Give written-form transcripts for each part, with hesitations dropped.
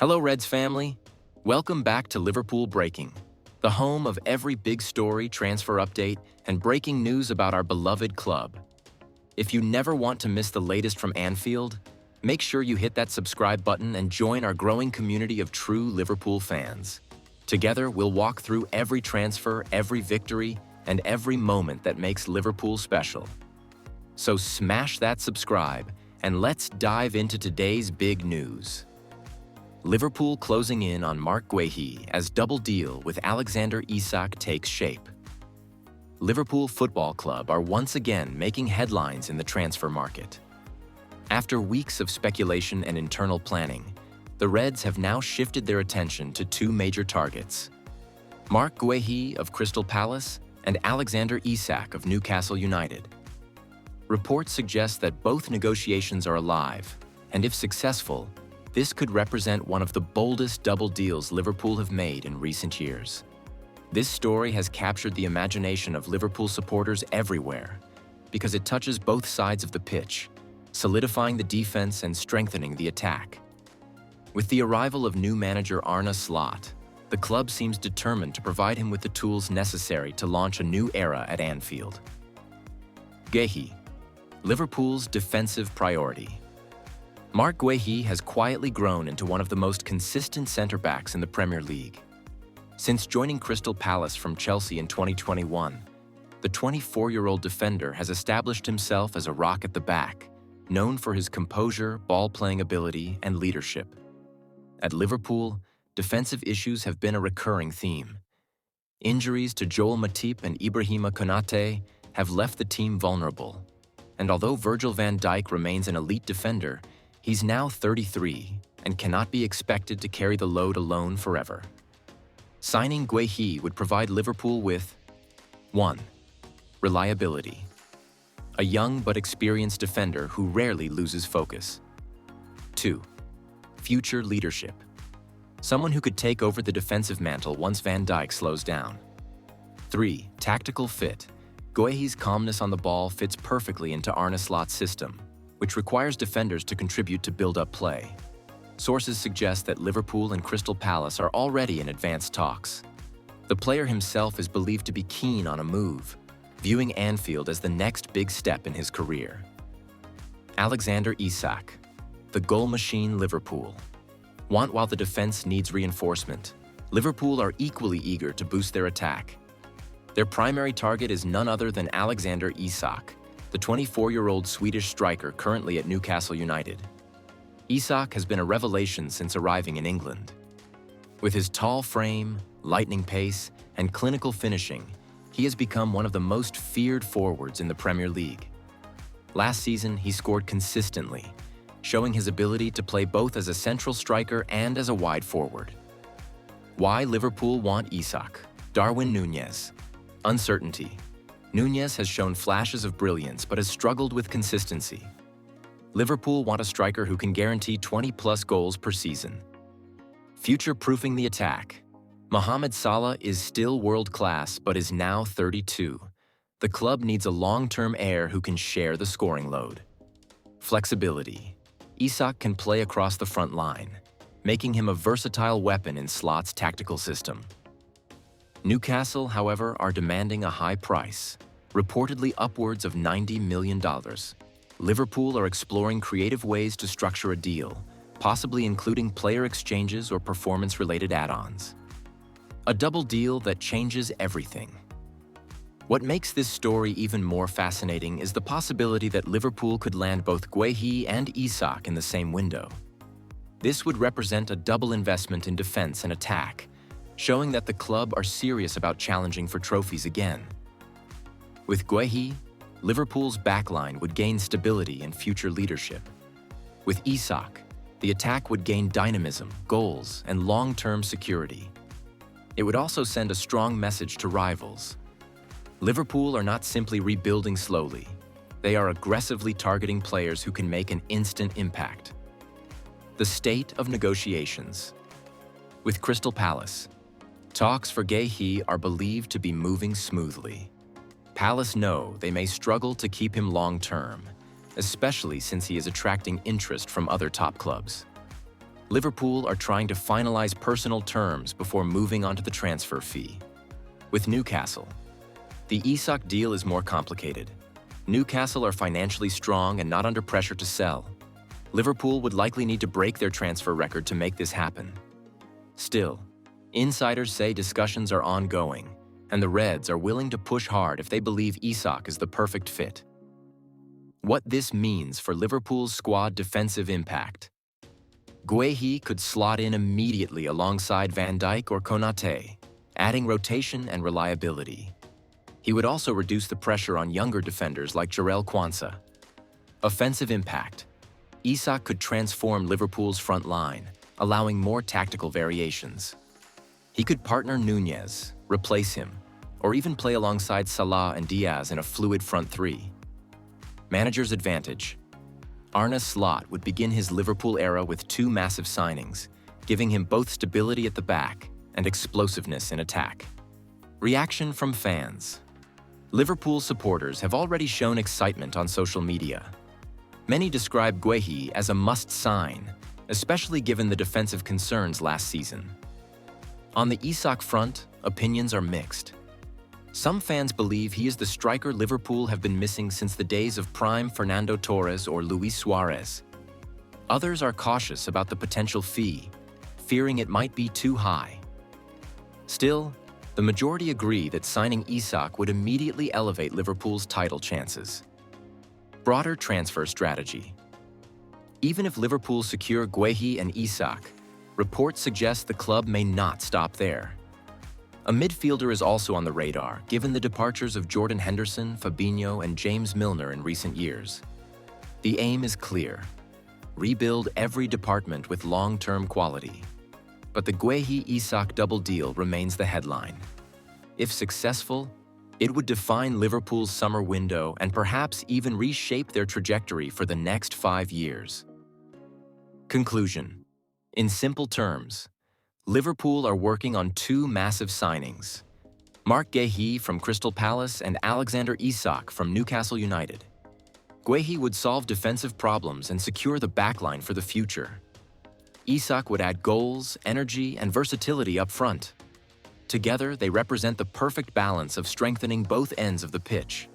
Hello, Reds family. Welcome back to Liverpool Breaking, the home of every big story, transfer update, and breaking news about our beloved club. If you never want to miss the latest from Anfield, make sure you hit that subscribe button and join our growing community of true Liverpool fans. Together, we'll walk through every transfer, every victory, and every moment that makes Liverpool special. So smash that subscribe, and let's dive into today's big news. Liverpool closing in on Marc Guehi as double deal with Alexander Isak takes shape. Liverpool Football Club are once again making headlines in the transfer market. After weeks of speculation and internal planning, the Reds have now shifted their attention to two major targets: Marc Guehi of Crystal Palace and Alexander Isak of Newcastle United. Reports suggest that both negotiations are alive, and if successful, this could represent one of the boldest double deals Liverpool have made in recent years. This story has captured the imagination of Liverpool supporters everywhere because it touches both sides of the pitch, solidifying the defense and strengthening the attack. With the arrival of new manager Arne Slot, the club seems determined to provide him with the tools necessary to launch a new era at Anfield. Guehi, Liverpool's defensive priority. Marc Guehi has quietly grown into one of the most consistent centre-backs in the Premier League. Since joining Crystal Palace from Chelsea in 2021, the 24-year-old defender has established himself as a rock at the back, known for his composure, ball-playing ability, and leadership. At Liverpool, defensive issues have been a recurring theme. Injuries to Joel Matip and Ibrahima Konate have left the team vulnerable. And although Virgil van Dijk remains an elite defender, he's now 33 and cannot be expected to carry the load alone forever. Signing Guehi would provide Liverpool with 1. Reliability. A young but experienced defender who rarely loses focus. 2. Future leadership. Someone who could take over the defensive mantle once Van Dijk slows down. 3. Tactical fit. Guehi's calmness on the ball fits perfectly into Arne Slot's system, which requires defenders to contribute to build-up play. Sources suggest that Liverpool and Crystal Palace are already in advanced talks. The player himself is believed to be keen on a move, viewing Anfield as the next big step in his career. Alexander Isak, the goal machine Liverpool. Want while the defense needs reinforcement, Liverpool are equally eager to boost their attack. Their primary target is none other than Alexander Isak, the 24-year-old Swedish striker currently at Newcastle United. Isak has been a revelation since arriving in England. With his tall frame, lightning pace, and clinical finishing, he has become one of the most feared forwards in the Premier League. Last season, he scored consistently, showing his ability to play both as a central striker and as a wide forward. Why Liverpool want Isak? Darwin Núñez. Uncertainty. Núñez has shown flashes of brilliance but has struggled with consistency. Liverpool want a striker who can guarantee 20-plus goals per season. Future-proofing the attack. Mohamed Salah is still world-class but is now 32. The club needs a long-term heir who can share the scoring load. Flexibility. Isak can play across the front line, making him a versatile weapon in Slot's tactical system. Newcastle, however, are demanding a high price, reportedly upwards of $90 million. Liverpool are exploring creative ways to structure a deal, possibly including player exchanges or performance-related add-ons. A double deal that changes everything. What makes this story even more fascinating is the possibility that Liverpool could land both Guehi and Isak in the same window. This would represent a double investment in defense and attack, showing that the club are serious about challenging for trophies again. With Guehi, Liverpool's backline would gain stability and future leadership. With Isak, the attack would gain dynamism, goals, and long-term security. It would also send a strong message to rivals. Liverpool are not simply rebuilding slowly. They are aggressively targeting players who can make an instant impact. The state of negotiations. With Crystal Palace, talks for Guehi are believed to be moving smoothly. Palace know they may struggle to keep him long-term, especially since he is attracting interest from other top clubs. Liverpool are trying to finalize personal terms before moving on to the transfer fee. With Newcastle, the Isak deal is more complicated. Newcastle are financially strong and not under pressure to sell. Liverpool would likely need to break their transfer record to make this happen. Still, insiders say discussions are ongoing, and the Reds are willing to push hard if they believe Isak is the perfect fit. What this means for Liverpool's squad defensive impact. Guehi could slot in immediately alongside Van Dijk or Konate, adding rotation and reliability. He would also reduce the pressure on younger defenders like Jarell Quansah. Offensive impact. Isak could transform Liverpool's front line, allowing more tactical variations. He could partner Nunez, replace him, or even play alongside Salah and Diaz in a fluid front three. Manager's advantage. Arne Slot would begin his Liverpool era with two massive signings, giving him both stability at the back and explosiveness in attack. Reaction from fans. Liverpool supporters have already shown excitement on social media. Many describe Guehi as a must-sign, especially given the defensive concerns last season. On the Isak front, opinions are mixed. Some fans believe he is the striker Liverpool have been missing since the days of prime Fernando Torres or Luis Suarez. Others are cautious about the potential fee, fearing it might be too high. Still, the majority agree that signing Isak would immediately elevate Liverpool's title chances. Broader transfer strategy. Even if Liverpool secure Guehi and Isak, reports suggest the club may not stop there. A midfielder is also on the radar, given the departures of Jordan Henderson, Fabinho, and James Milner in recent years. The aim is clear: rebuild every department with long-term quality. But the Guehi-Isak double deal remains the headline. If successful, it would define Liverpool's summer window and perhaps even reshape their trajectory for the next 5 years. Conclusion. In simple terms, Liverpool are working on two massive signings: Marc Guehi from Crystal Palace and Alexander Isak from Newcastle United. Guehi would solve defensive problems and secure the backline for the future. Isak would add goals, energy, and versatility up front. Together, they represent the perfect balance of strengthening both ends of the pitch.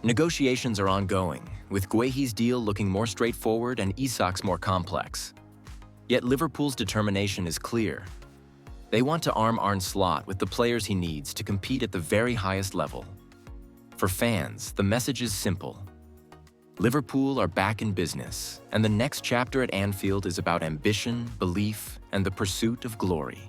Negotiations are ongoing, with Guehi's deal looking more straightforward and Isak's more complex. Yet Liverpool's determination is clear. They want to arm Arne Slot with the players he needs to compete at the very highest level. For fans, the message is simple. Liverpool are back in business, and the next chapter at Anfield is about ambition, belief, and the pursuit of glory.